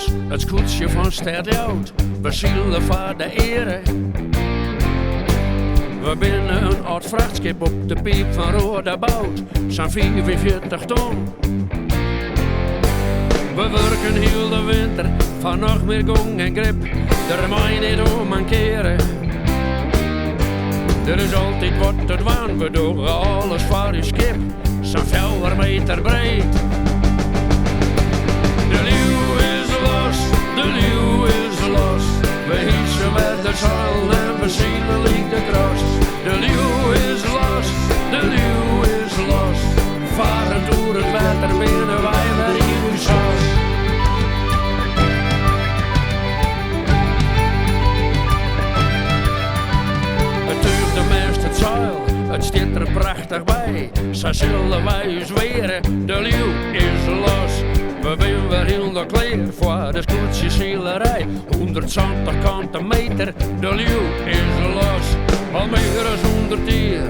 Wilkens, het skûtsje van Ljouwerter. We zeilen voor de ere. We binnen een oud vrachtschip op de piep van Rode Bout, zo'n 44 ton. We werken heel de winter van nog meer gong en grip, er mag je niet om mankeren. Er is altijd wat te doen, we doen alles voor uw schip, zo'n 4 meter breed. De Liuw is los, de Liuw is los. We hiezen met de zeilen en we zeilen liek de kras. De Liuw is los, de Liuw is los. Varen door het water binnen wij weer in uw zas. Het duurt de mest het zeil, het staat er prachtig bij. Zo zullen wij u zweren, de Liuw is los. We zijn weer heel de kleer voor de skûtsjeseilerij. 120 kanten meter, de Liuw is los. Al meer dan 100 jaar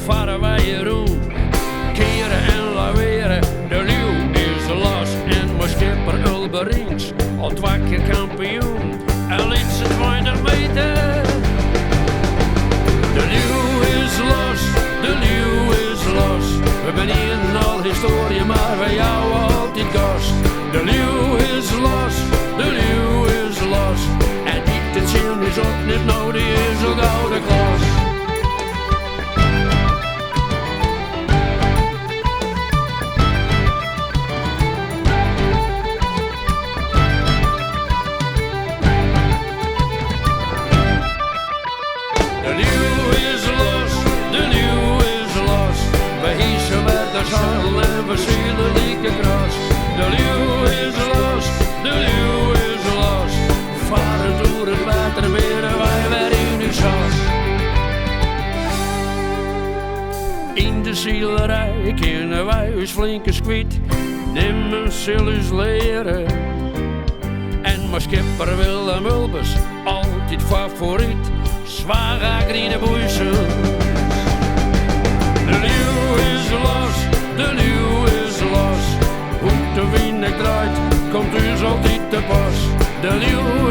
varen wij hier rond. Keren en laveren, de Liuw is los. En mijn schipper Ulberings, al 2 keer kampioen. En liet ze 20 meter. De Liuw is los, de Liuw is los. We zijn hier al historie, maar wij houden altijd gas. De Liuw is los, de Liuw is los. En niet het zin is ook niet nou, die is ook oude klas. De Liuw is los, de Liuw is los. We hiezen met de zeilen en we zeilen lieke gras. De Liuw is los, de Liuw is los. Varen door het water binnen wij weer in uw zas. In de zeilerij kennen wij ons flinke skwiet. Nimmen zullen ons leren. En mijn schipper Willem Wilkens, altijd favoriet. Zware groene boeisel. De Liuw is los, de Liuw is los. Hoe de wind draait, komt u altijd te pas. De Liuw